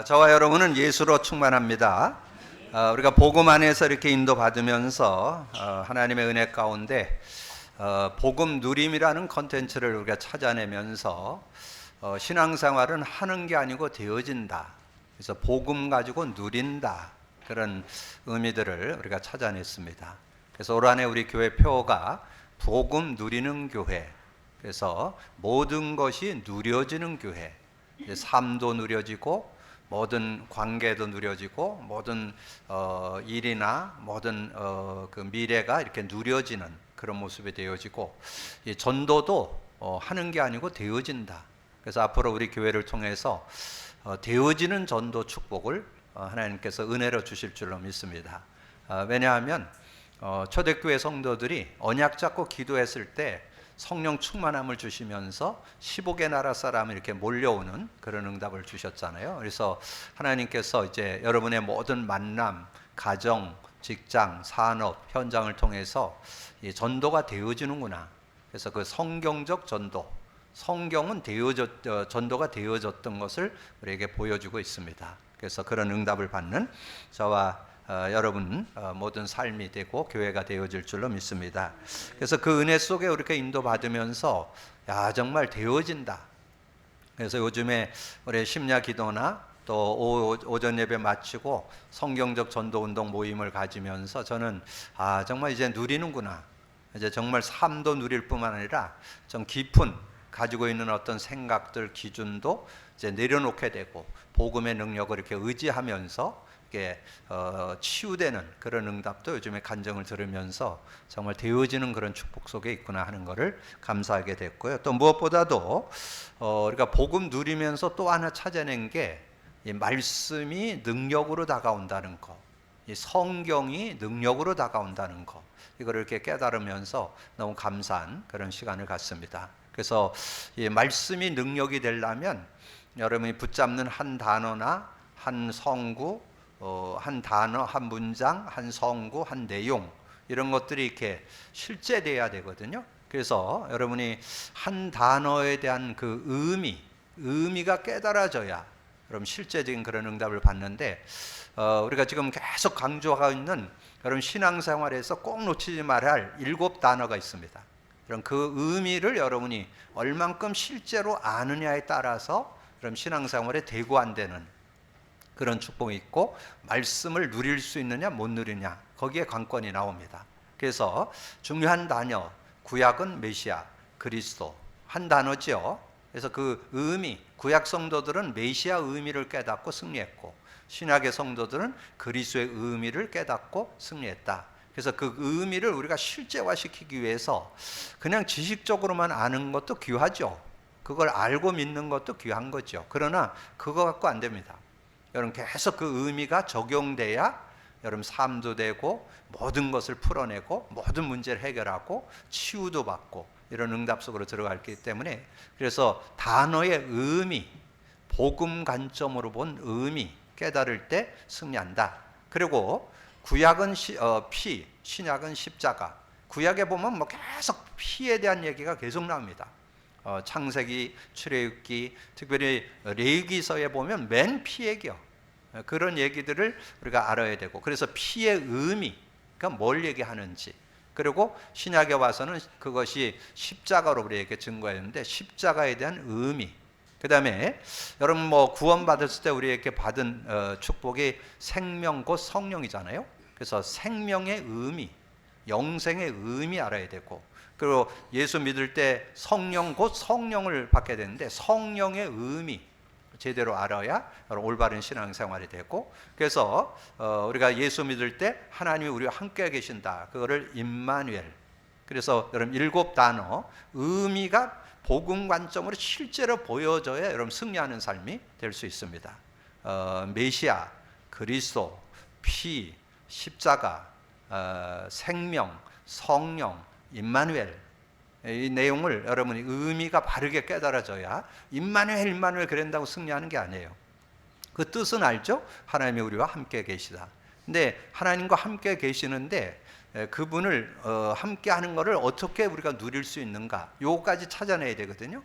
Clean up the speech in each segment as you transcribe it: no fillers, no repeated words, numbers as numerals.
저와 여러분은 예수로 충만합니다. 우리가 복음 안에서 이렇게 인도받으면서 하나님의 은혜 가운데 복음 누림이라는 컨텐츠를 우리가 찾아내면서 신앙생활은 하는 게 아니고 되어진다. 그래서 복음 가지고 누린다. 그런 의미들을 우리가 찾아냈습니다. 그래서 올 한해 우리 교회 표어가 복음 누리는 교회. 그래서 모든 것이 누려지는 교회. 삶도 누려지고 모든 관계도 누려지고 모든 일이나 모든 그 미래가 이렇게 누려지는 그런 모습이 되어지고, 이 전도도 하는 게 아니고 되어진다. 그래서 앞으로 우리 교회를 통해서 되어지는 전도 축복을 하나님께서 은혜로 주실 줄로 믿습니다. 왜냐하면 초대교회 성도들이 언약 잡고 기도했을 때 성령 충만함을 주시면서 15개 나라 사람이 이렇게 몰려오는 그런 응답을 주셨잖아요. 그래서 하나님께서 이제 여러분의 모든 만남, 가정, 직장, 산업, 현장을 통해서 이 전도가 되어지는구나. 그래서 그 성경적 전도, 성경은 전도가 되어졌던 것을 우리에게 보여주고 있습니다. 그래서 그런 응답을 받는 저와 여러분 모든 삶이 되고 교회가 되어질 줄로 믿습니다. 그래서 그 은혜 속에 우리가 인도받으면서 정말 되어진다. 그래서 요즘에 우리 심야 기도나 또 오전 예배 마치고 성경적 전도 운동 모임을 가지면서 저는 정말 이제 누리는구나. 이제 정말 삶도 누릴 뿐만 아니라 좀 깊은 가지고 있는 어떤 생각들, 기준도 이제 내려놓게 되고 복음의 능력을 이렇게 의지하면서 치유되는 그런 응답도 요즘에 간증을 들으면서 정말 되어지는 그런 축복 속에 있구나 하는 것을 감사하게 됐고요. 또 무엇보다도 우리가 복음 누리면서 또 하나 찾아낸 게 이 말씀이 능력으로 다가온다는 것, 이 성경이 능력으로 다가온다는 것, 이거를 이렇게 깨달으면서 너무 감사한 그런 시간을 갖습니다. 그래서 이 말씀이 능력이 되려면 여러분이 붙잡는 한 단어나 한 성구, 한 단어, 한 문장, 한 성구, 한 내용, 이런 것들이 이렇게 실제돼야 되거든요. 그래서 여러분이 한 단어에 대한 그 의미가 깨달아져야 그럼 실제적인 그런 응답을 받는데, 우리가 지금 계속 강조하고 있는 여러분 신앙생활에서 꼭 놓치지 말아야 할 7 단어가 있습니다. 그럼 그 의미를 여러분이 얼만큼 실제로 아느냐에 따라서 그럼 신앙생활에 되고 안 되는 그런 축복이 있고, 말씀을 누릴 수 있느냐 못 누리냐 거기에 관건이 나옵니다. 그래서 중요한 단어, 구약은 메시아, 그리스도 한 단어죠. 그래서 그 의미, 구약 성도들은 메시아 의미를 깨닫고 승리했고, 신약의 성도들은 그리스도의 의미를 깨닫고 승리했다. 그래서 그 의미를 우리가 실제화시키기 위해서 그냥 지식적으로만 아는 것도 귀하죠. 그걸 알고 믿는 것도 귀한 거죠. 그러나 그거 갖고 안 됩니다. 여러분 계속 그 의미가 적용돼야 여러분 삶도 되고 모든 것을 풀어내고 모든 문제를 해결하고 치유도 받고 이런 응답 속으로 들어가기 때문에, 그래서 단어의 의미, 복음 관점으로 본 의미 깨달을 때 승리한다. 그리고 구약은 피, 신약은 십자가. 구약에 보면 뭐 계속 피에 대한 얘기가 계속 나옵니다. 창세기, 출애굽기, 특별히 레위기서에 보면 맨 피 얘기요. 그런 얘기들을 우리가 알아야 되고, 그래서 피의 의미가 뭘 얘기하는지, 그리고 신약에 와서는 그것이 십자가로 우리에게 증거했는데 십자가에 대한 의미, 그 다음에 여러분 뭐 구원 받았을 때 우리에게 받은 축복이 생명 곧 성령이잖아요. 그래서 생명의 의미, 영생의 의미 알아야 되고, 그리고 예수 믿을 때 성령 곧 성령을 받게 되는데 성령의 의미 제대로 알아야 올바른 신앙생활이 되고, 그래서 우리가 예수 믿을 때 하나님이 우리와 함께 계신다. 그거를 임마누엘. 그래서 여러분 7 단어 의미가 복음 관점으로 실제로 보여져야 여러분 승리하는 삶이 될 수 있습니다. 메시아, 그리스도, 피, 십자가, 생명, 성령, 임마누엘, 이 내용을 여러분이 의미가 바르게 깨달아져야 임마누엘 그런다고 승리하는 게 아니에요. 그 뜻은 알죠? 하나님이 우리와 함께 계시다. 근데 하나님과 함께 계시는데 그분을 함께 하는 것을 어떻게 우리가 누릴 수 있는가, 요거까지 찾아내야 되거든요.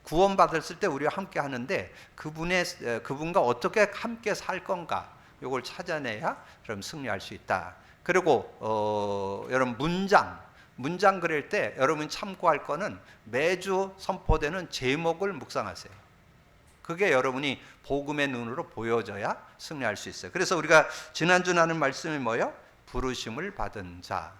구원받았을 때 우리와 함께 하는데 그분과 어떻게 함께 살 건가, 이걸 찾아내야 그럼 승리할 수 있다. 그리고 여러분 문장 그릴 때 여러분이 참고할 거는 매주 선포되는 제목을 묵상하세요. 그게 여러분이 복음의 눈으로 보여져야 승리할 수 있어요. 그래서 우리가 지난주 나눈 말씀이 뭐예요? 부르심을 받은 자.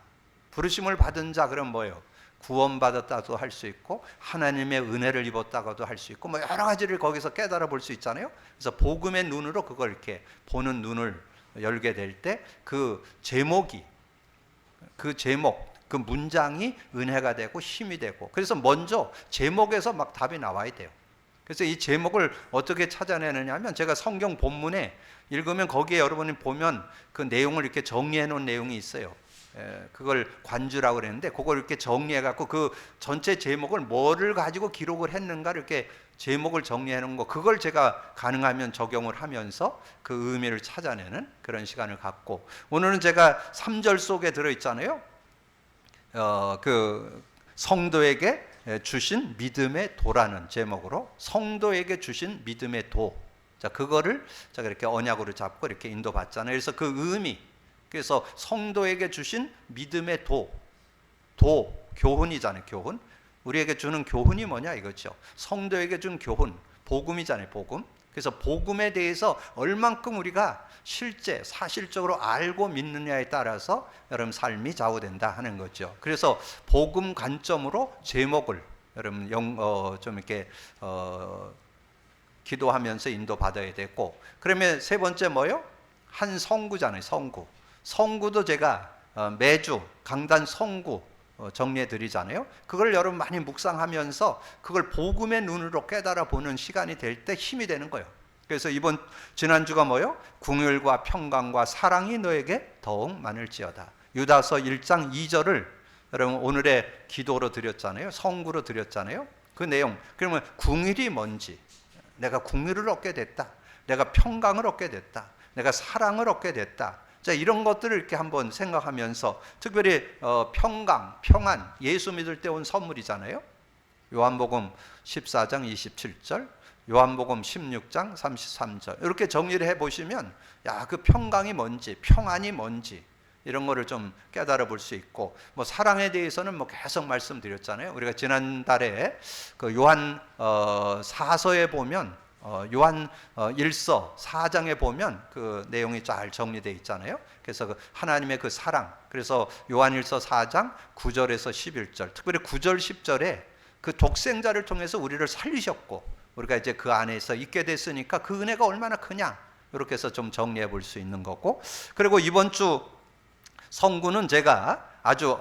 부르심을 받은 자 그럼 뭐예요? 구원받았다도 할 수 있고 하나님의 은혜를 입었다고도 할 수 있고 뭐 여러 가지를 거기서 깨달아 볼 수 있잖아요. 그래서 복음의 눈으로 그걸 이렇게 보는 눈을 열게 될 때 그 제목이, 그 문장이 은혜가 되고 힘이 되고, 그래서 먼저 제목에서 막 답이 나와야 돼요. 그래서 이 제목을 어떻게 찾아내느냐 하면, 제가 성경 본문에 읽으면 거기에 여러분이 보면 그 내용을 이렇게 정리해 놓은 내용이 있어요. 그걸 관주라고 그랬는데 그걸 이렇게 정리해 갖고 그 전체 제목을 뭐를 가지고 기록을 했는가 이렇게 제목을 정리해 놓은 거, 그걸 제가 가능하면 적용을 하면서 그 의미를 찾아내는 그런 시간을 갖고, 오늘은 제가 3절 속에 들어 있잖아요. 그 성도에게 주신 믿음의 도라는 제목으로, 성도에게 주신 믿음의 도. 자, 그거를 제가 이렇게 언약으로 잡고 이렇게 인도받잖아요. 그래서 그 의미, 그래서 성도에게 주신 믿음의 도, 교훈이잖아요. 교훈. 우리에게 주는 교훈이 뭐냐 이거죠. 성도에게 준 교훈, 복음이잖아요. 복음. 그래서 복음에 대해서 얼만큼 우리가 실제 사실적으로 알고 믿느냐에 따라서 여러분 삶이 좌우된다 하는 거죠. 그래서 복음 관점으로 제목을 여러분 좀 이렇게 기도하면서 인도받아야 되고, 그러면 세 번째 뭐요? 한 성구잖아요. 성구도 제가 매주 강단 성구 정리해 드리잖아요. 그걸 여러분 많이 묵상하면서 그걸 복음의 눈으로 깨달아 보는 시간이 될 때 힘이 되는 거예요. 그래서 지난주가 뭐요? 궁율과 평강과 사랑이 너에게 더욱 많을지어다. 유다서 1장 2절을 여러분 오늘의 기도로 드렸잖아요. 성구로 드렸잖아요. 그 내용, 그러면 궁율이 뭔지, 내가 궁율을 얻게 됐다, 내가 평강을 얻게 됐다, 내가 사랑을 얻게 됐다. 자, 이런 것들을 이렇게 한번 생각하면서, 특별히 평강, 평안, 예수 믿을 때 온 선물이잖아요. 요한복음 14장 27절, 요한복음 16장 33절 이렇게 정리를 해보시면, 야, 그 평강이 뭔지, 평안이 뭔지 이런 거를 좀 깨달아 볼 수 있고, 뭐 사랑에 대해서는 뭐 계속 말씀드렸잖아요. 우리가 지난달에 그 요한 사서에 보면, 요한 1서 4장에 보면 그 내용이 잘 정리되어 있잖아요. 그래서 그 하나님의 그 사랑, 그래서 요한 1서 4장 9절에서 11절, 특별히 9절 10절에 그 독생자를 통해서 우리를 살리셨고 우리가 이제 그 안에서 있게 됐으니까 그 은혜가 얼마나 크냐, 이렇게 해서 좀 정리해 볼 수 있는 거고, 그리고 이번 주 성구는 제가 아주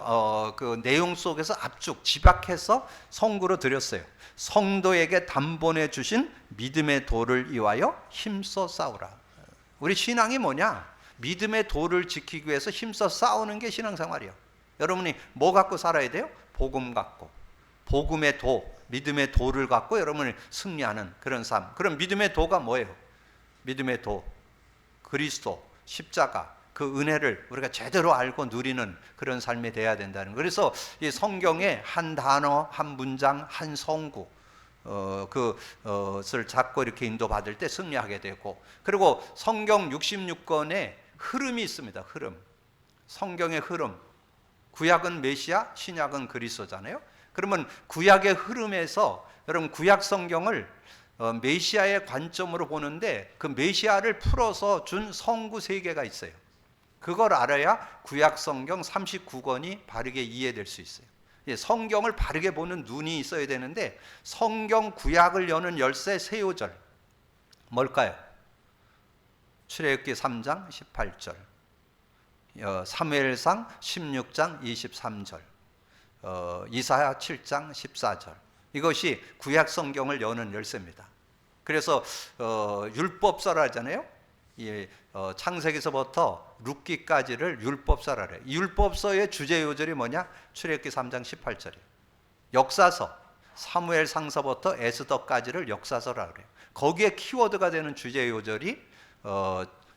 그 내용 속에서 압축 집약해서 성구로 드렸어요. 성도에게 단번에 주신 믿음의 도를 이와여 힘써 싸우라. 우리 신앙이 뭐냐? 믿음의 도를 지키기 위해서 힘써 싸우는 게 신앙생활이에요. 여러분이 뭐 갖고 살아야 돼요? 복음 갖고, 복음의 도, 믿음의 도를 갖고 여러분이 승리하는 그런 삶. 그럼 믿음의 도가 뭐예요? 믿음의 도, 그리스도, 십자가, 그 은혜를 우리가 제대로 알고 누리는 그런 삶이 돼야 된다는 거예요. 그래서 이 성경의 한 단어, 한 문장, 한 성구 그것을 잡고 이렇게 인도받을 때 승리하게 되고, 그리고 성경 66권의 흐름이 있습니다. 흐름, 성경의 흐름. 구약은 메시아, 신약은 그리스도잖아요. 그러면 구약의 흐름에서 여러분 구약 성경을 메시아의 관점으로 보는데, 그 메시아를 풀어서 준 성구 3개가 있어요. 그걸 알아야 구약 성경 39권이 바르게 이해될 수 있어요. 성경을 바르게 보는 눈이 있어야 되는데, 성경 구약을 여는 열쇠 세 요절 뭘까요? 출애굽기 3장 18절, 사무엘상 16장 23절, 이사야 7장 14절. 이것이 구약 성경을 여는 열쇠입니다. 그래서 율법서라 하잖아요. 창세기서부터 룻기까지를 율법서라 그래요. 율법서의 주제 요절이 뭐냐? 출애굽기 3장 18절이에요. 역사서, 사무엘상서부터 에스더까지를 역사서라 그래요. 거기에 키워드가 되는 주제 요절이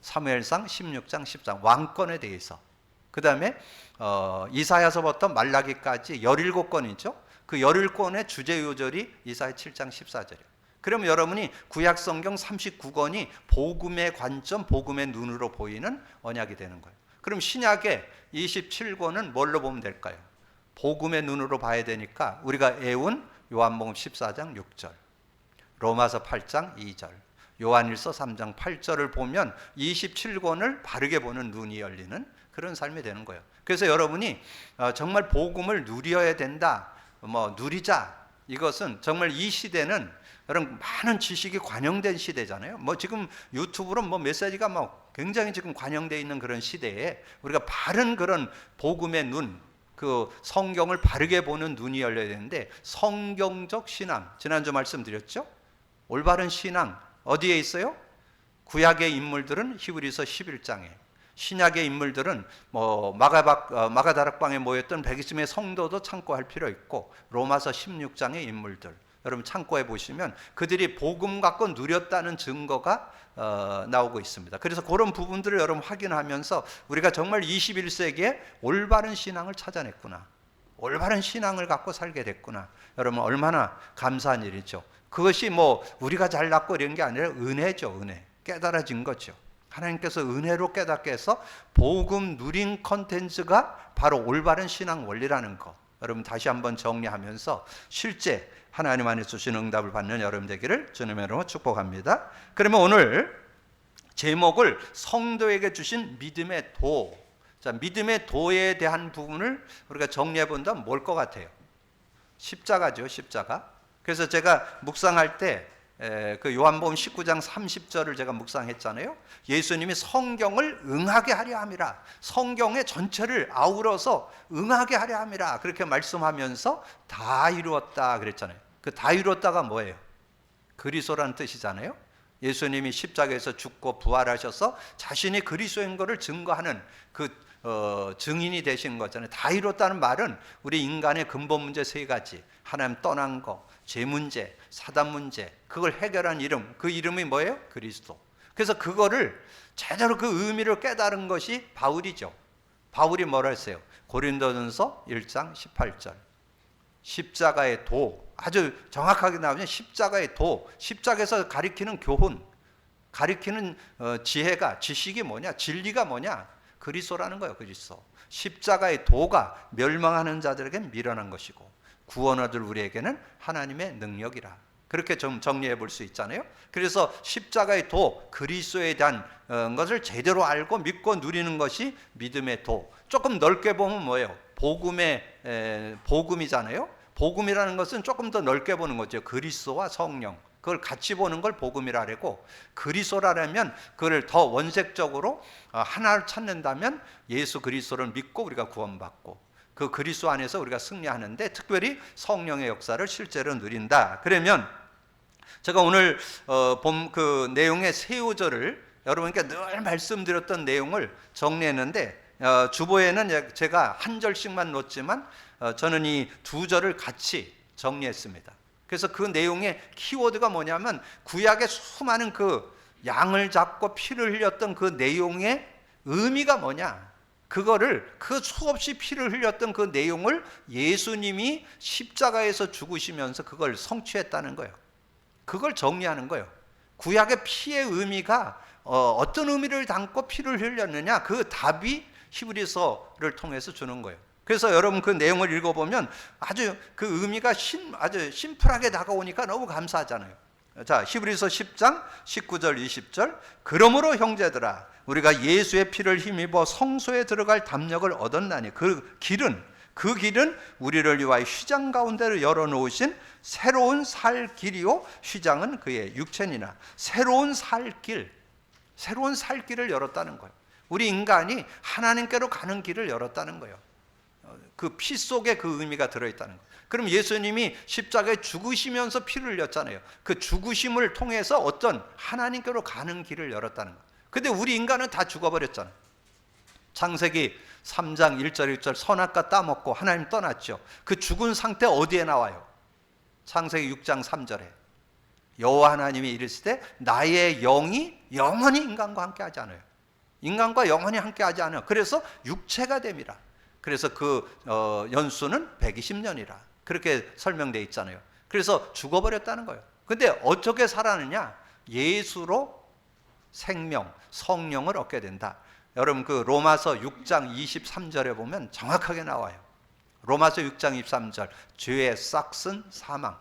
사무엘상 16장 14장 왕권에 대해서, 그 다음에 이사야서부터 말라기까지 17권이죠. 그 열흘권의 주제 요절이 이사야 7장 14절이에요. 그럼 여러분이 구약 성경 39권이 복음의 관점, 복음의 눈으로 보이는 언약이 되는 거예요. 그럼 신약의 27권은 뭘로 보면 될까요? 복음의 눈으로 봐야 되니까 우리가 애운 요한복음 14장 6절, 로마서 8장 2절, 요한일서 3장 8절을 보면 27권을 바르게 보는 눈이 열리는 그런 삶이 되는 거예요. 그래서 여러분이 정말 복음을 누려야 된다, 누리자, 이것은 정말 이 시대는 여러분 많은 지식이 관영된 시대잖아요. 지금 유튜브로 메시지가 굉장히 지금 관영되어 있는 그런 시대에 우리가 바른 그런 복음의 눈, 그 성경을 바르게 보는 눈이 열려야 되는데, 성경적 신앙, 지난주 말씀드렸죠? 올바른 신앙 어디에 있어요? 구약의 인물들은 히브리서 11장에, 신약의 인물들은 마가다락방에 모였던 120명의 성도도 참고할 필요 있고, 로마서 16장의 인물들 여러분 참고해 보시면 그들이 복음 갖고 누렸다는 증거가 나오고 있습니다. 그래서 그런 부분들을 여러분 확인하면서 우리가 정말 21세기에 올바른 신앙을 찾아냈구나, 올바른 신앙을 갖고 살게 됐구나, 여러분 얼마나 감사한 일이죠. 그것이 우리가 잘났고 이런 게 아니라 은혜죠. 은혜, 깨달아진 거죠. 하나님께서 은혜로 깨닫게 해서 복음 누린 컨텐츠가 바로 올바른 신앙 원리라는 거, 여러분 다시 한번 정리하면서 실제 하나님 안에 주신 응답을 받는 여러분 되기를 주님의 이름으로 축복합니다. 그러면 오늘 제목을 성도에게 주신 믿음의 도, 자, 믿음의 도에 대한 부분을 우리가 정리해 본다면 뭘 것 같아요? 십자가죠, 십자가. 그래서 제가 묵상할 때 그 요한복음 19장 30절을 제가 묵상했잖아요. 예수님이 성경을 응하게 하려 함이라, 성경의 전체를 아우러서 응하게 하려 함이라 그렇게 말씀하면서 다 이루었다 그랬잖아요. 그 다 이루었다가 뭐예요? 그리스도라는 뜻이잖아요. 예수님이 십자가에서 죽고 부활하셔서 자신이 그리스도인 것을 증거하는 그 증인이 되신 거잖아요. 다 이뤘다는 말은 우리 인간의 근본 문제 세 가지, 하나님 떠난 거, 죄 문제, 사단 문제, 그걸 해결한 이름, 그 이름이 뭐예요? 그리스도. 그래서 그거를 제대로 그 의미를 깨달은 것이 바울이죠. 바울이 뭐라 했어요? 고린도전서 1장 18절, 십자가의 도, 아주 정확하게 나오면 십자가의 도, 십자가에서 가리키는 교훈, 가리키는 지혜가, 지식이 뭐냐, 진리가 뭐냐, 그리스도라는 거예요. 그리스도. 십자가의 도가 멸망하는 자들에게 미련한 것이고 구원 얻을 우리에게는 하나님의 능력이라, 그렇게 좀 정리해 볼 수 있잖아요. 그래서 십자가의 도, 그리스도에 대한 것을 제대로 알고 믿고 누리는 것이 믿음의 도. 조금 넓게 보면 뭐예요? 복음이잖아요. 복음이라는 것은 조금 더 넓게 보는 거죠. 그리스도와 성령, 그걸 같이 보는 걸 복음이라 그러고, 그리스도라면 그걸 더 원색적으로 하나를 찾는다면 예수 그리스도를 믿고 우리가 구원받고 그 그리스도 안에서 우리가 승리하는데 특별히 성령의 역사를 실제로 누린다. 그러면 제가 오늘 본 그 내용의 세 요절을 여러분께 늘 말씀드렸던 내용을 정리했는데, 주보에는 제가 한 절씩만 놓지만 저는 이 두 절을 같이 정리했습니다. 그래서 그 내용의 키워드가 뭐냐면, 구약의 수많은 그 양을 잡고 피를 흘렸던 그 내용의 의미가 뭐냐, 그거를, 그 수없이 피를 흘렸던 그 내용을 예수님이 십자가에서 죽으시면서 그걸 성취했다는 거예요. 그걸 정리하는 거예요. 구약의 피의 의미가 어떤 의미를 담고 피를 흘렸느냐, 그 답이 히브리서를 통해서 주는 거예요. 그래서 여러분 그 내용을 읽어보면 아주 그 의미가 아주 심플하게 다가오니까 너무 감사하잖아요. 자, 히브리서 10장 19절 20절, 그러므로 형제들아 우리가 예수의 피를 힘입어 성소에 들어갈 담력을 얻었나니 그 길은 우리를 위하여 휘장 가운데로 열어놓으신 새로운 살 길이요, 휘장은 그의 육체니라. 새로운 살 길을 열었다는 거예요. 우리 인간이 하나님께로 가는 길을 열었다는 거예요. 그 피 속에 그 의미가 들어있다는 거예요. 그럼 예수님이 십자가에 죽으시면서 피를 흘렸잖아요. 그 죽으심을 통해서 어떤 하나님께로 가는 길을 열었다는 거예요. 근데 우리 인간은 다 죽어버렸잖아요. 창세기 3장 1절 1절 선악과 따먹고 하나님 떠났죠. 그 죽은 상태 어디에 나와요? 창세기 6장 3절에 여호와 하나님이 이르시되 나의 영이 영원히 인간과 함께하지 않아요. 인간과 영원히 함께하지 않아요. 그래서 육체가 됨이라. 그래서 그 연수는 120년이라. 그렇게 설명되어 있잖아요. 그래서 죽어버렸다는 거예요. 근데 어떻게 살아느냐? 예수로 생명, 성령을 얻게 된다. 여러분 그 로마서 6장 23절에 보면 정확하게 나와요. 로마서 6장 23절, 죄의 싹슨 사망.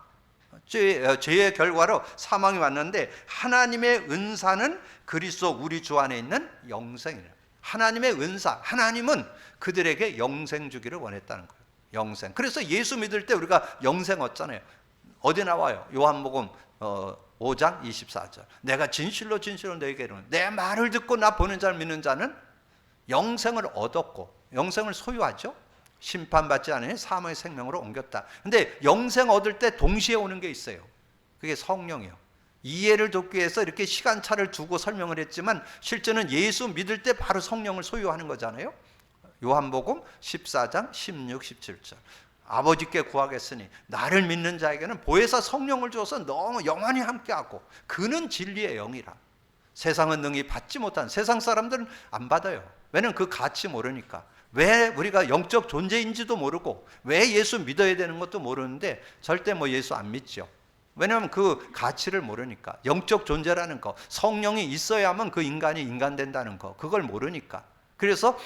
죄의 결과로 사망이 왔는데 하나님의 은사는 그리스도 우리 주 안에 있는 영생이에요. 하나님의 은사, 하나님은 그들에게 영생 주기를 원했다는 거예요. 영생. 그래서 예수 믿을 때 우리가 영생 얻잖아요. 어디 나와요? 요한복음 5장 24절. 내가 진실로 진실로 너에게 이르노니 내 말을 듣고 나 보는 자를 믿는 자는 영생을 얻었고, 영생을 소유하죠. 심판받지 않으니 사망의 생명으로 옮겼다. 근데 영생 얻을 때 동시에 오는 게 있어요. 그게 성령이에요. 이해를 돕기 위해서 이렇게 시간차를 두고 설명을 했지만 실제는 예수 믿을 때 바로 성령을 소유하는 거잖아요. 요한복음 14장 16, 17절. 아버지께 구하겠으니 나를 믿는 자에게는 보혜사 성령을 주어서 너무 영원히 함께하고 그는 진리의 영이라. 세상은 능히 받지 못한, 세상 사람들은 안 받아요. 왜냐면 그 가치 모르니까. 왜 우리가 영적 존재인지도 모르고 왜 예수 믿어야 되는 것도 모르는데 절대 뭐 예수 안 믿죠. 왜냐하면 그 가치를 모르니까. 영적 존재라는 거, 성령이 있어야만 그 인간이 인간 된다는 거, 그걸 모르니까. 그래서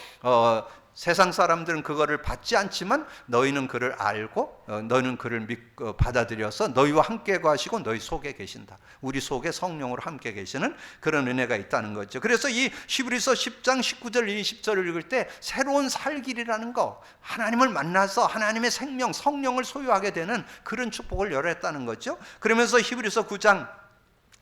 세상 사람들은 그거를 받지 않지만 너희는 그를 알고 너희는 그를 믿고 받아들여서 너희와 함께 가시고 너희 속에 계신다. 우리 속에 성령으로 함께 계시는 그런 은혜가 있다는 거죠. 그래서 이 히브리서 10장 19절 20절을 읽을 때 새로운 살길이라는 거, 하나님을 만나서 하나님의 생명, 성령을 소유하게 되는 그런 축복을 열었다는 거죠. 그러면서 히브리서 9장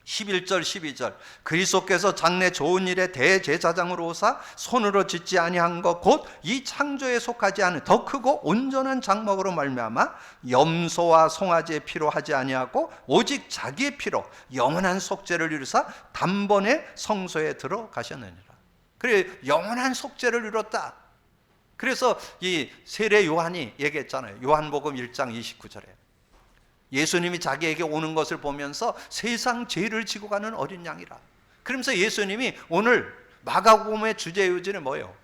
11절 12절 그리스도께서 장래 좋은 일에 대제사장으로 오사 손으로 짓지 아니한 것 곧 이 창조에 속하지 않은 더 크고 온전한 장막으로 말미암아 염소와 송아지의 피로 하지 아니하고 오직 자기의 피로 영원한 속죄를 이루사 단번에 성소에 들어가셨느니라. 그래, 영원한 속죄를 이뤘다. 그래서 이 세례 요한이 얘기했잖아요. 요한복음 1장 29절에 예수님이 자기에게 오는 것을 보면서 세상 죄를 지고 가는 어린 양이라. 그러면서 예수님이 오늘 마가복음의 주제 요지는 뭐예요?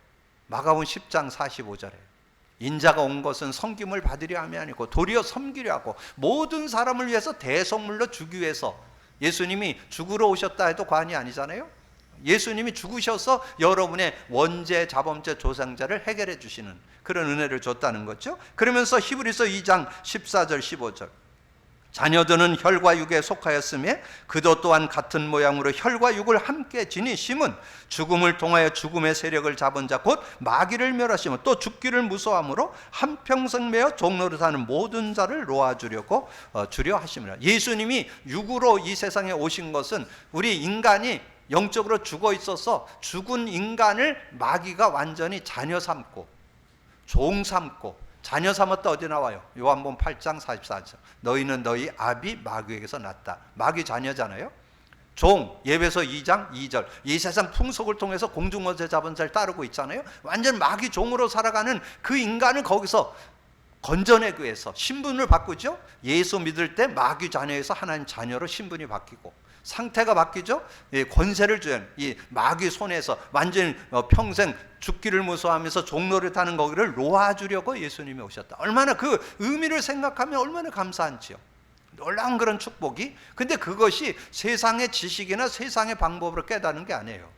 마가복음 10장 45절에 인자가 온 것은 섬김을 받으려 함이 아니고 도리어 섬기려 하고 모든 사람을 위해서 대속물로 주기 위해서. 예수님이 죽으러 오셨다 해도 과언이 아니잖아요. 예수님이 죽으셔서 여러분의 원죄, 자범죄, 조상자를 해결해 주시는 그런 은혜를 줬다는 거죠. 그러면서 히브리서 2장 14절 15절 자녀들은 혈과 육에 속하였으며 그도 또한 같은 모양으로 혈과 육을 함께 지니 심은 죽음을 통하여 죽음의 세력을 잡은 자 곧 마귀를 멸하시며 또 죽기를 무서워함으로 한평생 매어 종노릇하는 모든 자를 놓아주려고 주려 하심이라. 예수님이 육으로 이 세상에 오신 것은 우리 인간이 영적으로 죽어 있어서 죽은 인간을 마귀가 완전히 자녀 삼고 종 삼고. 자녀 삼았다 어디 나와요? 요한복음 8장 44절 너희는 너희 아비 마귀에게서 났다. 마귀 자녀잖아요. 종 예배서 2장 2절 이 세상 풍속을 통해서 공중원세 잡은 자를 따르고 있잖아요. 완전 마귀 종으로 살아가는 그 인간을 거기서 건져내기 위해서 신분을 바꾸죠. 예수 믿을 때 마귀 자녀에서 하나님 자녀로 신분이 바뀌고 상태가 바뀌죠. 권세를 주는 이 마귀 손에서 완전히 평생 죽기를 무서워하면서 종노릇하는 거기를 놓아주려고 예수님이 오셨다. 얼마나 그 의미를 생각하면 얼마나 감사한지요. 놀라운 그런 축복이. 근데 그것이 세상의 지식이나 세상의 방법으로 깨닫는 게 아니에요.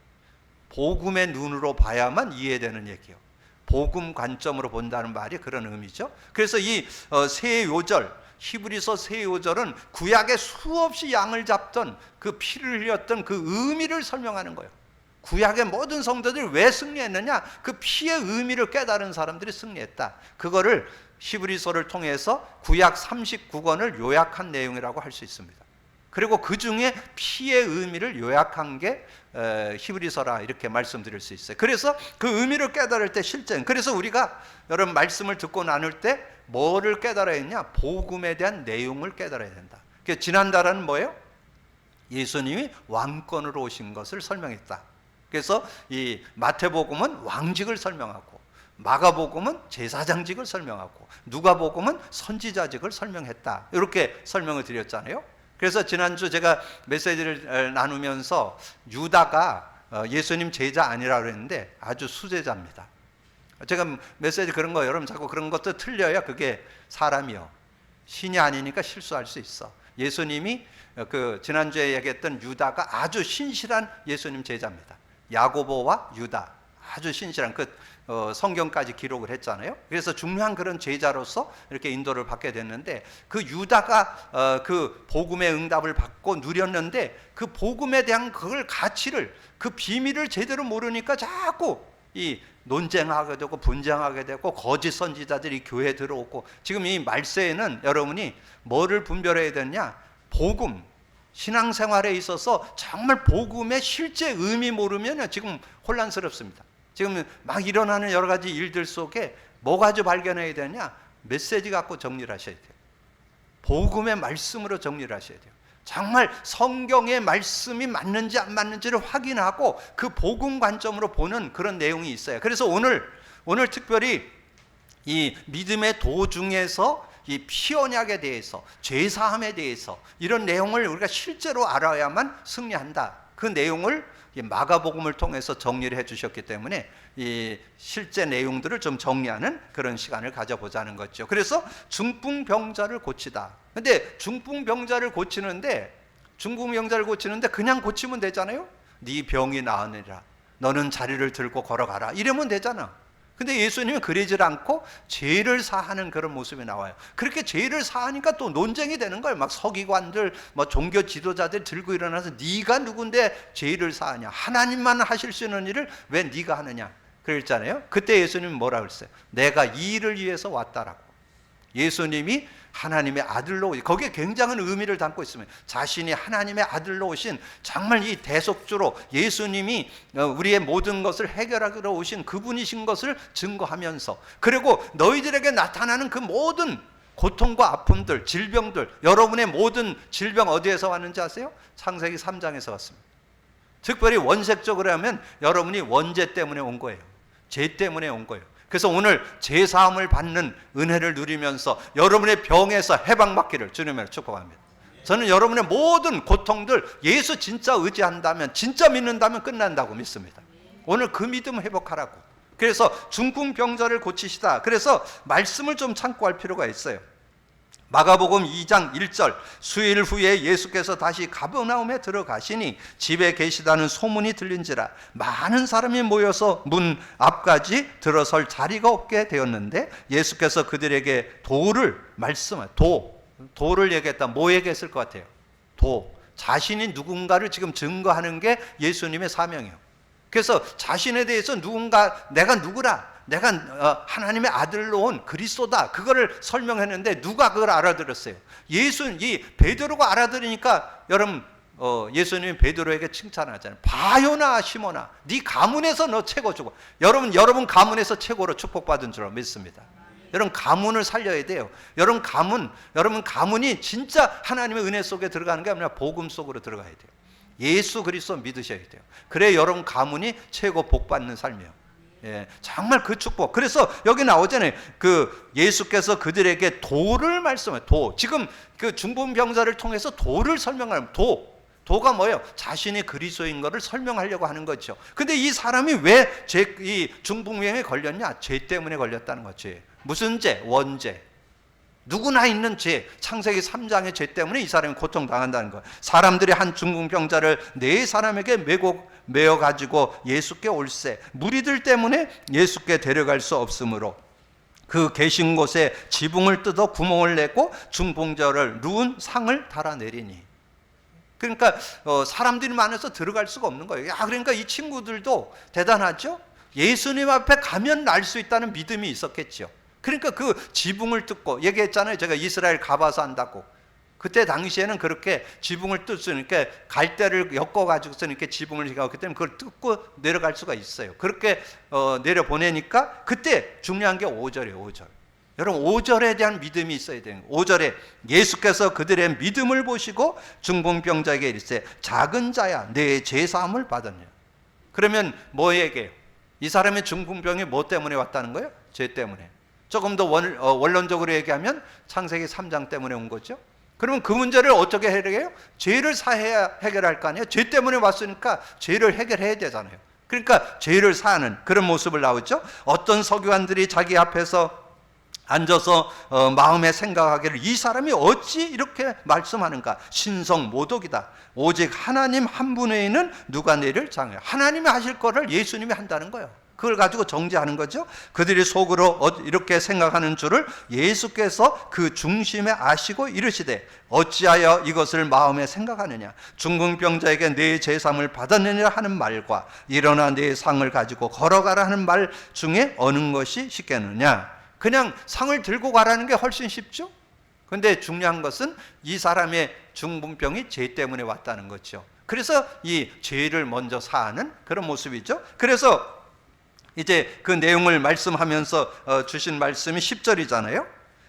복음의 눈으로 봐야만 이해되는 얘기예요. 복음 관점으로 본다는 말이 그런 의미죠. 그래서 이 새 요절 히브리서 새 요절은 구약에 수없이 양을 잡던 그 피를 흘렸던 그 의미를 설명하는 거예요. 구약의 모든 성도들이 왜 승리했느냐? 그 피의 의미를 깨달은 사람들이 승리했다. 그거를 히브리서를 통해서 구약 39권을 요약한 내용이라고 할 수 있습니다. 그리고 그 중에 피의 의미를 요약한 게 히브리서라 이렇게 말씀드릴 수 있어요. 그래서 그 의미를 깨달을 때 실제는, 그래서 우리가 여러분 말씀을 듣고 나눌 때 뭐를 깨달아야 했냐? 복음에 대한 내용을 깨달아야 된다. 지난달에는 뭐예요? 예수님이 왕권으로 오신 것을 설명했다. 그래서 이 마태복음은 왕직을 설명하고 마가복음은 제사장직을 설명하고 누가복음은 선지자직을 설명했다. 이렇게 설명을 드렸잖아요. 그래서 지난주 제가 메시지를 나누면서 유다가 예수님 제자 아니라고 그랬는데 아주 수제자입니다. 제가 메시지 그런 거 여러분 자꾸 그런 것도 틀려야 그게 사람이요. 신이 아니니까 실수할 수 있어. 예수님이 그 지난주에 얘기했던 유다가 아주 신실한 예수님 제자입니다. 야고보와 유다, 아주 신실한 성경까지 기록을 했잖아요. 그래서 중요한 그런 제자로서 이렇게 인도를 받게 됐는데, 그 유다가 그 복음의 응답을 받고 누렸는데 그 복음에 대한 그걸 가치를, 그 비밀을 제대로 모르니까 자꾸 이 논쟁하게 되고 분쟁하게 되고 거짓 선지자들이 교회에 들어오고, 지금 이 말세에는 여러분이 뭐를 분별해야 되냐? 복음, 신앙생활에 있어서 정말 복음의 실제 의미 모르면 지금 혼란스럽습니다. 지금 막 일어나는 여러 가지 일들 속에 뭐 가지고 발견해야 되냐? 메시지 갖고 정리를 하셔야 돼요. 복음의 말씀으로 정리를 하셔야 돼요. 정말 성경의 말씀이 맞는지 안 맞는지를 확인하고 그 복음 관점으로 보는 그런 내용이 있어요. 그래서 오늘 특별히 이 믿음의 도중에서 이 피 언약에 대해서, 죄사함에 대해서 이런 내용을 우리가 실제로 알아야만 승리한다. 그 내용을 마가복음을 통해서 정리를 해주셨기 때문에 이 실제 내용들을 좀 정리하는 그런 시간을 가져보자는 거죠. 그래서 중풍병자를 고치다. 근데 중풍병자를 고치는데 그냥 고치면 되잖아요. 네 병이 나으니라, 너는 자리를 들고 걸어가라, 이러면 되잖아. 근데 예수님은 그러질 않고 죄를 사하는 그런 모습이 나와요. 그렇게 죄를 사하니까 또 논쟁이 되는 거예요. 막 서기관들, 종교 지도자들 들고 일어나서 네가 누군데 죄를 사하냐? 하나님만 하실 수 있는 일을 왜 네가 하느냐? 그랬잖아요. 그때 예수님은 뭐라 그랬어요? 내가 이 일을 위해서 왔다라고. 예수님이 하나님의 아들로, 거기에 굉장한 의미를 담고 있습니다. 자신이 하나님의 아들로 오신, 정말 이 대속주로 예수님이 우리의 모든 것을 해결하러 오신 그분이신 것을 증거하면서, 그리고 너희들에게 나타나는 그 모든 고통과 아픔들, 질병들, 여러분의 모든 질병 어디에서 왔는지 아세요? 창세기 3장에서 왔습니다. 특별히 원색적으로 하면 여러분이 원죄 때문에 온 거예요. 죄 때문에 온 거예요. 그래서 오늘 제사함을 받는 은혜를 누리면서 여러분의 병에서 해방받기를 주님을 축복합니다. 저는 여러분의 모든 고통들 예수 진짜 의지한다면, 진짜 믿는다면 끝난다고 믿습니다. 오늘 그 믿음 회복하라고. 그래서 중풍병자를 고치시다. 그래서 말씀을 좀 참고할 필요가 있어요. 마가복음 2장 1절, 수일 후에 예수께서 다시 가버나움에 들어가시니 집에 계시다는 소문이 들린지라 많은 사람이 모여서 문 앞까지 들어설 자리가 없게 되었는데 예수께서 그들에게 도를 말씀하여, 도를 얘기했다. 뭐 얘기했을 것 같아요? 자신이 누군가를 지금 증거하는 게 예수님의 사명이에요. 그래서 자신에 대해서 내가 누구라, 내가 하나님의 아들로 온 그리스도다, 그거를 설명했는데 누가 그걸 알아들었어요? 이 베드로가 알아들으니까 여러분, 예수님이 베드로에게 칭찬하잖아요. 바요나 시몬아, 네 가문에서 너 최고주고. 여러분 가문에서 최고로 축복받은 줄 믿습니다. 여러분 가문을 살려야 돼요. 여러분 가문이 진짜 하나님의 은혜 속에 들어가는 게 아니라 복음 속으로 들어가야 돼요. 예수 그리스도 믿으셔야 돼요. 그래 여러분 가문이 최고 복받는 삶이에요. 예, 정말 그 축복. 그래서 여기 나오잖아요. 그 예수께서 그들에게 도를 말씀해요. 지금 그 중풍병자를 통해서 도를 설명하는, 도가 뭐예요? 자신이 그리스도인 것을 설명하려고 하는 거죠. 근데 이 사람이 왜 이 중풍병에 걸렸냐? 죄 때문에 걸렸다는 거죠. 무슨 죄? 원죄. 누구나 있는 죄, 창세기 3장의 죄 때문에 이 사람이 고통당한다는 거예요. 사람들이 한 중풍병자를 네 사람에게 메어가지고 예수께 올세, 무리들 때문에 예수께 데려갈 수 없으므로 그 계신 곳에 지붕을 뜯어 구멍을 내고 중풍자를 누운 상을 달아내리니. 그러니까 사람들이 많아서 들어갈 수가 없는 거예요. 그러니까 이 친구들도 대단하죠. 예수님 앞에 가면 날 수 있다는 믿음이 있었겠죠. 그러니까 그 지붕을 뜯고, 얘기했잖아요. 제가 이스라엘 가봐서 안다고. 그때 당시에는 그렇게 지붕을 뜯으니까 갈대를 엮어가지고서 이렇게 지붕을 지어왔기 때문에 그걸 뜯고 내려갈 수가 있어요. 그렇게 내려보내니까 그때 중요한 게 5절이에요. 5절. 여러분 5절에 대한 믿음이 있어야 돼요. 5절에 예수께서 그들의 믿음을 보시고 중풍병자에게 이르시되 작은 자야 내 죄사함을 받았냐. 그러면 뭐 얘기해요? 이 사람의 중풍병이 뭐 때문에 왔다는 거예요? 죄 때문에. 조금 더 원론적으로 얘기하면 창세기 3장 때문에 온 거죠. 그러면 그 문제를 어떻게 해결해요? 죄를 사해야 해결할 거 아니에요? 죄 때문에 왔으니까 죄를 해결해야 되잖아요. 그러니까 죄를 사하는 그런 모습을 나오죠. 어떤 서기관들이 자기 앞에서 앉아서 마음에 생각하기를 이 사람이 어찌 이렇게 말씀하는가. 신성모독이다. 오직 하나님 한 분 외에는 누가 내를 장해. 하나님이 하실 거를 예수님이 한다는 거예요. 그걸 가지고 정죄하는 거죠. 그들이 속으로 이렇게 생각하는 줄을 예수께서 그 중심에 아시고 이르시되 어찌하여 이것을 마음에 생각하느냐. 중풍병자에게 내 제삼을 받았느니라 하는 말과 일어나 내 상을 가지고 걸어가라 하는 말 중에 어느 것이 쉽겠느냐. 그냥 상을 들고 가라는 게 훨씬 쉽죠. 그런데 중요한 것은 이 사람의 중풍병이 죄 때문에 왔다는 거죠. 그래서 이 죄를 먼저 사하는 그런 모습이죠. 그래서 이제 그 내용을 말씀하면서 주신 말씀이 10절이잖아요.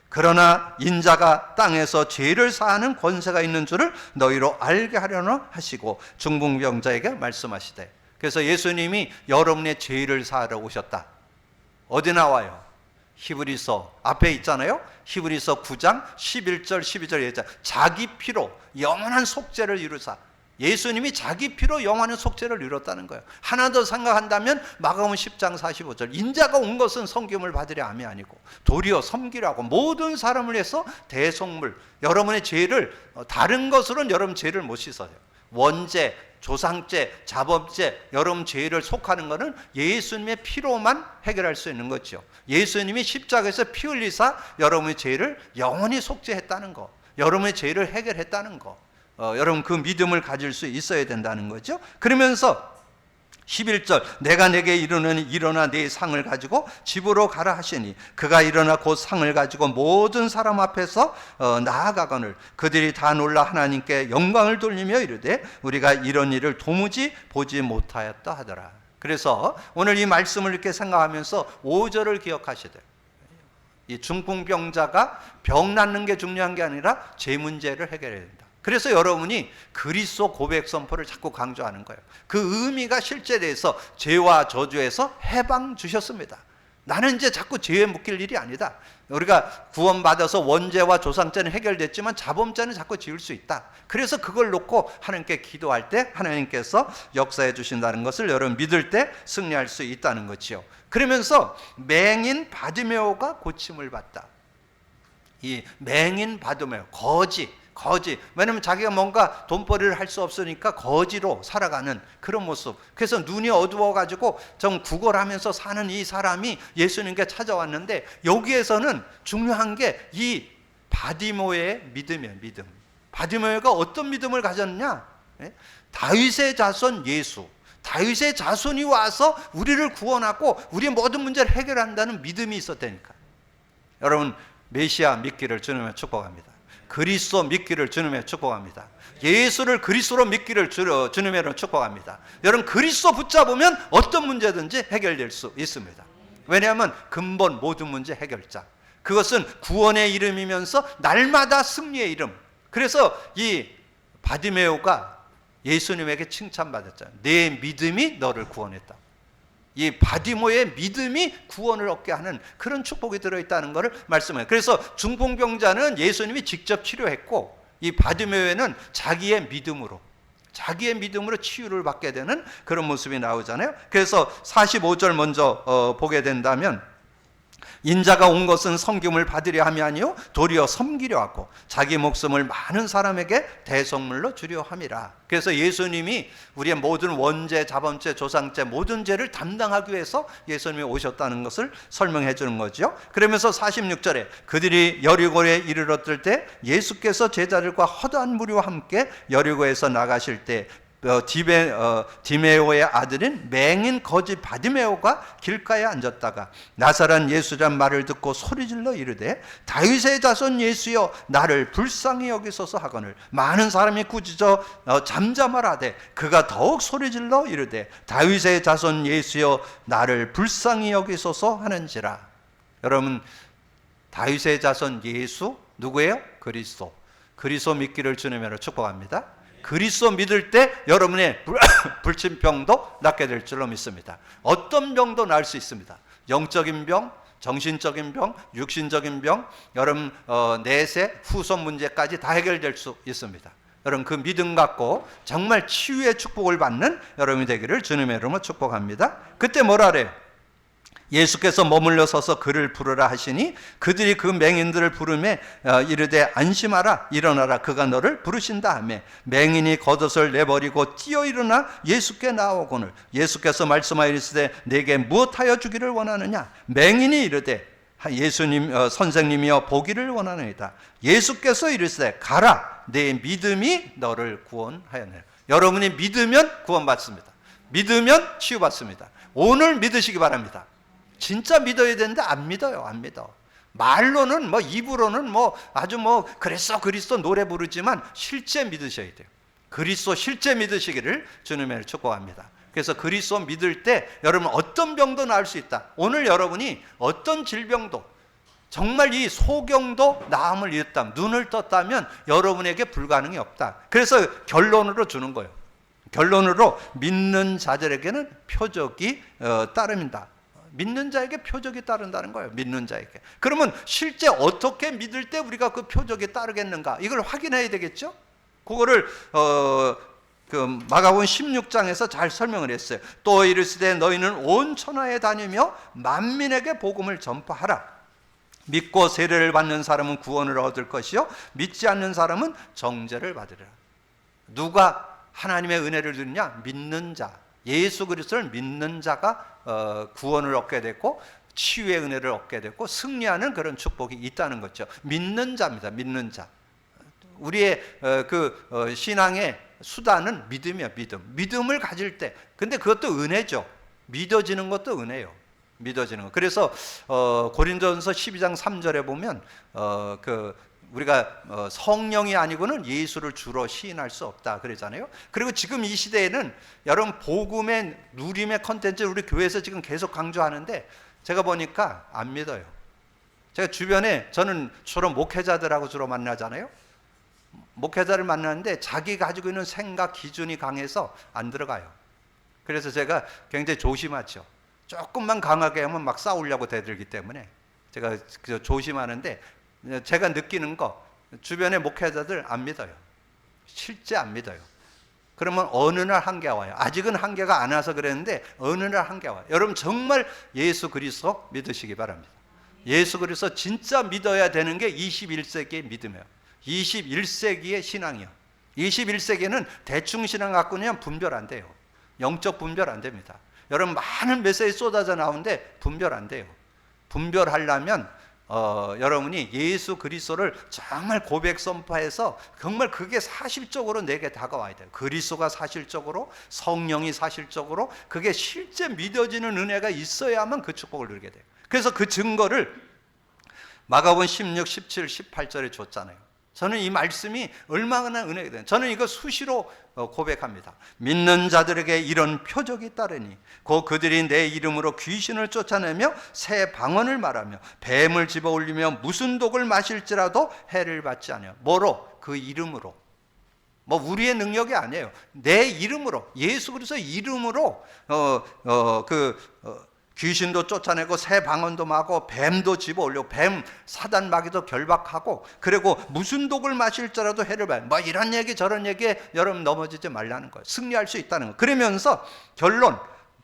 그러나 인자가 땅에서 죄를 사하는 권세가 있는 줄을 너희로 알게 하려나 하시고 중풍병자에게 말씀하시되. 그래서 예수님이 여러분의 죄를 사하러 오셨다. 어디 나와요? 히브리서 앞에 있잖아요. 히브리서 9장 11절 12절에 있잖아요. 자기 피로 영원한 속죄를 이루사. 예수님이 자기 피로 영원한 속죄를 이뤘다는 거예요. 하나 더 생각한다면 마가복음 10장 45절 인자가 온 것은 섬김을 받으려 함이 아니고 도리어 섬기라고 모든 사람을 위해서 대속물. 여러분의 죄를 다른 것으로는 여러분 죄를 못 씻어요. 원죄, 조상죄, 자범죄, 여러분 죄를 속하는 것은 예수님의 피로만 해결할 수 있는 거죠. 예수님이 십자가에서 피 흘리사 여러분의 죄를 영원히 속죄했다는 거, 여러분의 죄를 해결했다는 거, 여러분 그 믿음을 가질 수 있어야 된다는 거죠. 그러면서 11절 내가 내게 이르노니 일어나 네 상을 가지고 집으로 가라 하시니 그가 일어나 곧 상을 가지고 모든 사람 앞에서 나아가거늘 그들이 다 놀라 하나님께 영광을 돌리며 이르되 우리가 이런 일을 도무지 보지 못하였다 하더라. 그래서 오늘 이 말씀을 이렇게 생각하면서 5절을 기억하시되 이 중풍병자가 병 낫는 게 중요한 게 아니라 죄 문제를 해결해야 된다. 그래서 여러분이 그리스도 고백 선포를 자꾸 강조하는 거예요. 그 의미가 실제돼서 죄와 저주에서 해방 주셨습니다. 나는 이제 자꾸 죄에 묶일 일이 아니다. 우리가 구원받아서 원죄와 조상죄는 해결됐지만 자범죄는 자꾸 지을 수 있다. 그래서 그걸 놓고 하나님께 기도할 때 하나님께서 역사해 주신다는 것을 여러분 믿을 때 승리할 수 있다는 거지요. 그러면서 맹인 바디메오가 고침을 받다. 이 맹인 바디메오, 거지. 왜냐면 자기가 뭔가 돈벌이를 할 수 없으니까 거지로 살아가는 그런 모습. 그래서 눈이 어두워가지고 좀 구걸하면서 사는 이 사람이 예수님께 찾아왔는데 여기에서는 중요한 게 이 바디메오의 믿음이에요. 믿음. 바디메오가 어떤 믿음을 가졌냐? 다윗의 자손 예수. 다윗의 자손이 와서 우리를 구원하고 우리의 모든 문제를 해결한다는 믿음이 있었다니까. 여러분 메시아 믿기를 주님의 축복합니다. 그리스도 믿기를 주님의 축복합니다. 예수를 그리스도로 믿기를 주님의 축복합니다. 여러분 그리스도 붙잡으면 어떤 문제든지 해결될 수 있습니다. 왜냐하면 근본 모든 문제 해결자. 그것은 구원의 이름이면서 날마다 승리의 이름. 그래서 이 바디메오가 예수님에게 칭찬받았잖아요. 내 믿음이 너를 구원했다. 이 바디모의 믿음이 구원을 얻게 하는 그런 축복이 들어있다는 것을 말씀해요. 그래서 중풍병자는 예수님이 직접 치료했고 이 바디메오는 자기의 믿음으로 치유를 받게 되는 그런 모습이 나오잖아요. 그래서 45절 먼저 보게 된다면 인자가 온 것은 섬김을 받으려 함이 아니요 도리어 섬기려 하고 자기 목숨을 많은 사람에게 대속물로 주려 함이라. 그래서 예수님이 우리의 모든 원죄, 자범죄, 조상죄 모든 죄를 담당하기 위해서 예수님이 오셨다는 것을 설명해 주는 거죠. 그러면서 46절에 그들이 여리고에 이르렀을 때 예수께서 제자들과 허다한 무리와 함께 여리고에서 나가실 때 디메오의 아들인 맹인 거지 바디메오가 길가에 앉았다가 나사렛 예수란 말을 듣고 소리질러 이르되 다윗의 자손 예수여 나를 불쌍히 여기소서 하거늘 많은 사람이 꾸짖어 잠잠하라되 그가 더욱 소리질러 이르되 다윗의 자손 예수여 나를 불쌍히 여기소서 하는지라. 여러분 다윗의 자손 예수 누구예요? 그리스도 믿기를 주님으로 축복합니다. 그리스도 믿을 때 여러분의 불침병도 낫게 될 줄로 믿습니다. 어떤 병도 나을 수 있습니다. 영적인 병, 정신적인 병, 육신적인 병, 여러분 내세, 후손 문제까지 다 해결될 수 있습니다. 여러분 그 믿음 갖고 정말 치유의 축복을 받는 여러분이 되기를 주님의 이름으로 축복합니다. 그때 뭐라 그래요? 예수께서 머물러 서서 그를 부르라 하시니 그들이 그 맹인들을 부르매 이르되 안심하라 일어나라 그가 너를 부르신다 하며 맹인이 겉옷을 내버리고 뛰어 일어나 예수께 나오거늘 예수께서 말씀하여 이르시되 내게 무엇하여 주기를 원하느냐 맹인이 이르되 예수님 선생님이여 보기를 원하나이다. 예수께서 이르시되 가라 내 믿음이 너를 구원하였느니라. 여러분이 믿으면 구원받습니다. 믿으면 치유받습니다. 오늘 믿으시기 바랍니다. 진짜 믿어야 되는데 안 믿어요. 안 믿어. 말로는 입으로는 아주 그리스도 그리스도 노래 부르지만 실제 믿으셔야 돼요. 그리스도 실제 믿으시기를 주님의 축복합니다. 그래서 그리스도 믿을 때 여러분 어떤 병도 나을 수 있다. 오늘 여러분이 어떤 질병도 정말 이 소경도 나음을 이뤘다면 눈을 떴다면 여러분에게 불가능이 없다. 그래서 결론으로 주는 거예요. 결론으로 믿는 자들에게는 표적이 따릅니다. 믿는 자에게 표적이 따른다는 거예요. 믿는 자에게. 그러면 실제 어떻게 믿을 때 우리가 그 표적이 따르겠는가? 이걸 확인해야 되겠죠? 그거를 마가복음 16장에서 잘 설명을 했어요. 또 이르시되 너희는 온 천하에 다니며 만민에게 복음을 전파하라. 믿고 세례를 받는 사람은 구원을 얻을 것이요 믿지 않는 사람은 정죄를 받으리라. 누가 하나님의 은혜를 누리냐? 믿는 자. 예수 그리스도를 믿는 자가 구원을 얻게 됐고 치유의 은혜를 얻게 됐고 승리하는 그런 축복이 있다는 거죠. 믿는 자입니다. 믿는 자. 우리의 신앙의 수단은 믿음이야. 믿음을 가질 때. 근데 그것도 은혜죠. 믿어지는 것도 은혜예요. 믿어지는 것. 그래서 고린도전서 12장 3절에 보면 우리가 성령이 아니고는 예수를 주로 시인할 수 없다 그러잖아요. 그리고 지금 이 시대에는 여러분 복음의 누림의 컨텐츠를 우리 교회에서 지금 계속 강조하는데 제가 보니까 안 믿어요. 제가 주변에 저는 주로 목회자들하고 주로 만나잖아요. 목회자를 만나는데 자기 가지고 있는 생각 기준이 강해서 안 들어가요. 그래서 제가 굉장히 조심하죠. 조금만 강하게 하면 막 싸우려고 대들기 때문에 제가 조심하는데 제가 느끼는 거 주변의 목회자들 안 믿어요. 실제 안 믿어요. 그러면 어느 날 한계가 와요. 아직은 한계가 안 와서 그랬는데 어느 날 한계가 와요. 여러분 정말 예수 그리스도 믿으시기 바랍니다. 예수 그리스도 진짜 믿어야 되는 게 21세기의 믿음이에요. 21세기의 신앙이요. 21세기에는 대충 신앙 갖고는 분별 안 돼요. 영적 분별 안 됩니다. 여러분 많은 메시지 쏟아져 나오는데 분별 안 돼요. 분별하려면 여러분이 예수 그리스도를 정말 고백 선포해서 정말 그게 사실적으로 내게 다가와야 돼요. 그리스도가 사실적으로 성령이 사실적으로 그게 실제 믿어지는 은혜가 있어야만 그 축복을 누리게 돼요. 그래서 그 증거를 마가복음 16, 17, 18절에 줬잖아요. 저는 이 말씀이 얼마나 은혜가 돼요. 저는 이거 수시로 고백합니다. 믿는 자들에게 이런 표적이 따르니 그들이 내 이름으로 귀신을 쫓아내며 새 방언을 말하며 뱀을 집어올리며 무슨 독을 마실지라도 해를 받지 않아요. 뭐로? 그 이름으로. 우리의 능력이 아니에요. 내 이름으로, 예수 그리스도 이름으로 귀신도 쫓아내고 새 방언도 마고 뱀도 집어올려 뱀 사단 마귀도 결박하고 그리고 무슨 독을 마실지라도 해를 받아요. 이런 얘기 저런 얘기에 여러분 넘어지지 말라는 거예요. 승리할 수 있다는 거예요. 그러면서 결론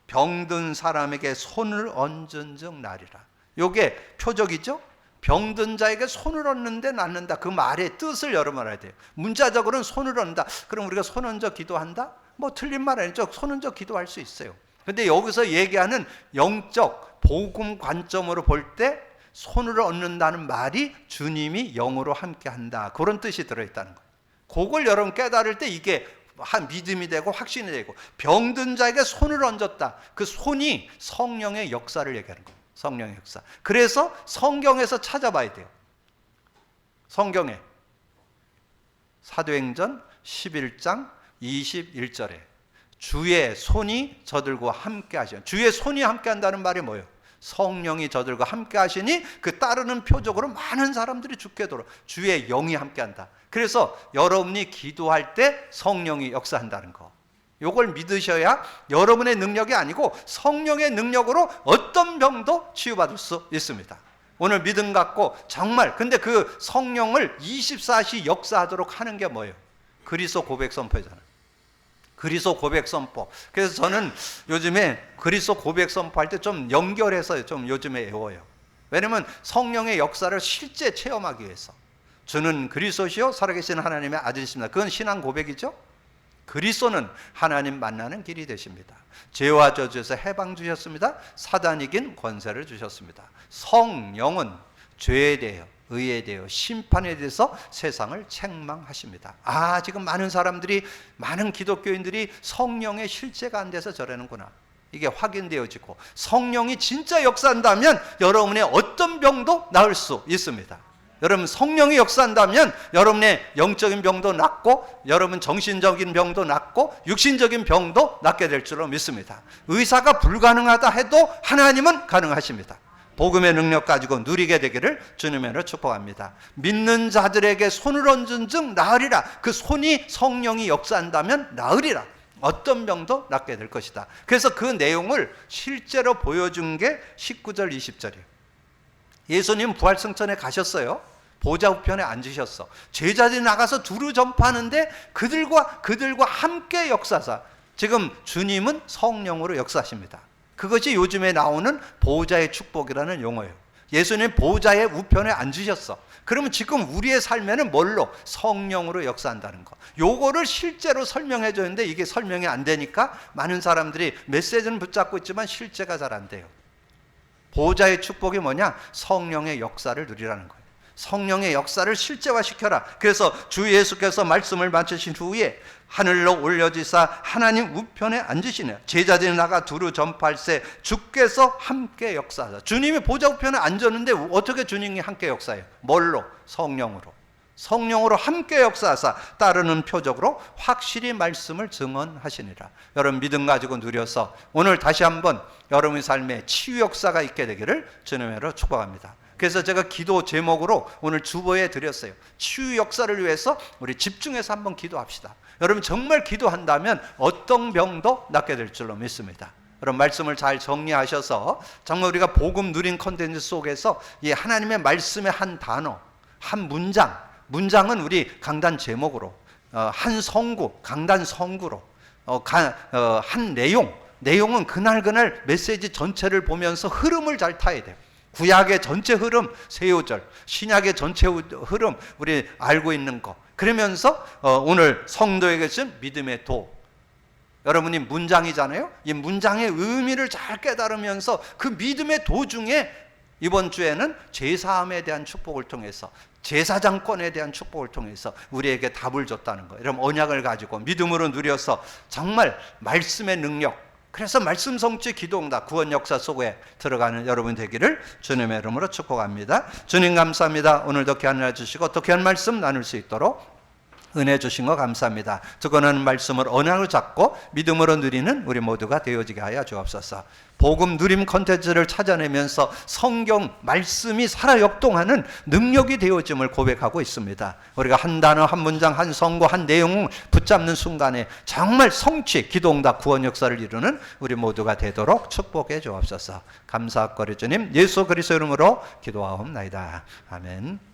병든 사람에게 손을 얹은 즉 나리라. 요게 표적이죠. 병든 자에게 손을 얹는데 낫는다. 그 말의 뜻을 여러분 알아야 돼요. 문자적으로는 손을 얹는다. 그럼 우리가 손 얹어 기도한다? 틀린 말 아니죠. 손 얹어 기도할 수 있어요. 근데 여기서 얘기하는 영적 복음 관점으로 볼 때 손을 얹는다는 말이 주님이 영으로 함께한다. 그런 뜻이 들어있다는 거예요. 그걸 여러분 깨달을 때 이게 한 믿음이 되고 확신이 되고 병든 자에게 손을 얹었다. 그 손이 성령의 역사를 얘기하는 거예요. 성령의 역사. 그래서 성경에서 찾아봐야 돼요. 성경에 사도행전 11장 21절에 주의 손이 저들과 함께 하시니 주의 손이 함께 한다는 말이 뭐예요? 성령이 저들과 함께 하시니 그 따르는 표적으로 많은 사람들이 죽게 돌아 주의 영이 함께 한다. 그래서 여러분이 기도할 때 성령이 역사한다는 거 요걸 믿으셔야 여러분의 능력이 아니고 성령의 능력으로 어떤 병도 치유받을 수 있습니다. 오늘 믿음 갖고 정말 근데 그 성령을 24시 역사하도록 하는 게 뭐예요? 그리스도 고백 선포잖아요. 그리스도 고백 선포. 그래서 저는 요즘에 그리스도 고백 선포할 때 좀 연결해서 좀 요즘에 외워요. 왜냐면 성령의 역사를 실제 체험하기 위해서. 주는 그리스도시요 살아계신 하나님의 아들이십니다. 그건 신앙 고백이죠. 그리스도는 하나님 만나는 길이 되십니다. 죄와 저주에서 해방 주셨습니다. 사단 이긴 권세를 주셨습니다. 성령은 죄에 대하여, 의에 대하여, 심판에 대해서 세상을 책망하십니다. 지금 많은 사람들이, 많은 기독교인들이 성령의 실제가 안 돼서 저러는구나. 이게 확인되어지고, 성령이 진짜 역사한다면 여러분의 어떤 병도 나을 수 있습니다. 여러분, 성령이 역사한다면 여러분의 영적인 병도 낫고, 여러분 정신적인 병도 낫고, 육신적인 병도 낫게 될 줄로 믿습니다. 의사가 불가능하다 해도 하나님은 가능하십니다. 복음의 능력 가지고 누리게 되기를 주님으로 축복합니다. 믿는 자들에게 손을 얹은 즉 나으리라. 그 손이 성령이 역사한다면 나으리라. 어떤 병도 낫게 될 것이다. 그래서 그 내용을 실제로 보여준 게 19절 20절이에요. 예수님 부활승천에 가셨어요. 보좌 우편에 앉으셨어. 제자들이 나가서 두루 전파하는데 그들과 함께 역사사. 지금 주님은 성령으로 역사하십니다. 그것이 요즘에 나오는 보좌의 축복이라는 용어예요. 예수님 보좌의 우편에 앉으셨어. 그러면 지금 우리의 삶에는 뭘로? 성령으로 역사한다는 거. 요거를 실제로 설명해 줬는데 이게 설명이 안 되니까 많은 사람들이 메시지는 붙잡고 있지만 실제가 잘 안 돼요. 보좌의 축복이 뭐냐? 성령의 역사를 누리라는 거예요. 성령의 역사를 실제화시켜라. 그래서 주 예수께서 말씀을 마치신 후에 하늘로 올려지사 하나님 우편에 앉으시네요. 제자들이 나가 두루 전파할세 주께서 함께 역사하사. 주님이 보좌 우편에 앉았는데 어떻게 주님이 함께 역사해요? 뭘로? 성령으로. 성령으로 함께 역사하사 따르는 표적으로 확실히 말씀을 증언하시니라. 여러분 믿음 가지고 누려서 오늘 다시 한번 여러분의 삶에 치유 역사가 있게 되기를 주님으로 축복합니다. 그래서 제가 기도 제목으로 오늘 주보에 드렸어요. 치유 역사를 위해서 우리 집중해서 한번 기도합시다. 여러분 정말 기도한다면 어떤 병도 낫게 될 줄로 믿습니다. 여러분 말씀을 잘 정리하셔서 정말 우리가 복음 누린 컨텐츠 속에서 이 하나님의 말씀의 한 단어, 한 문장은 우리 강단 제목으로, 한 성구, 강단 성구로, 한 내용은 그날 메시지 전체를 보면서 흐름을 잘 타야 돼요. 구약의 전체 흐름, 세요절, 신약의 전체 흐름, 우리 알고 있는 거. 그러면서 오늘 성도에게 준 믿음의 도. 여러분이 문장이잖아요. 이 문장의 의미를 잘 깨달으면서 그 믿음의 도 중에 이번 주에는 제사함에 대한 축복을 통해서, 제사장권에 대한 축복을 통해서 우리에게 답을 줬다는 거예요. 이런 언약을 가지고 믿음으로 누려서 정말 말씀의 능력, 그래서 말씀 성취 기도응답 구원 역사 속에 들어가는 여러분 되기를 주님의 이름으로 축복합니다. 주님 감사합니다. 오늘도 귀한 날 주시고 또 귀한 말씀 나눌 수 있도록 은혜 주신 거 감사합니다. 듣고는 말씀을 언약으로 잡고 믿음으로 누리는 우리 모두가 되어지게 하여 주옵소서. 복음 누림 컨텐츠를 찾아내면서 성경 말씀이 살아 역동하는 능력이 되어짐을 고백하고 있습니다. 우리가 한 단어, 한 문장, 한 성구, 한 내용을 붙잡는 순간에 정말 성취, 기도응답, 구원 역사를 이루는 우리 모두가 되도록 축복해 주옵소서. 감사하고 주님 예수 그리스도 이름으로 기도하옵나이다. 아멘.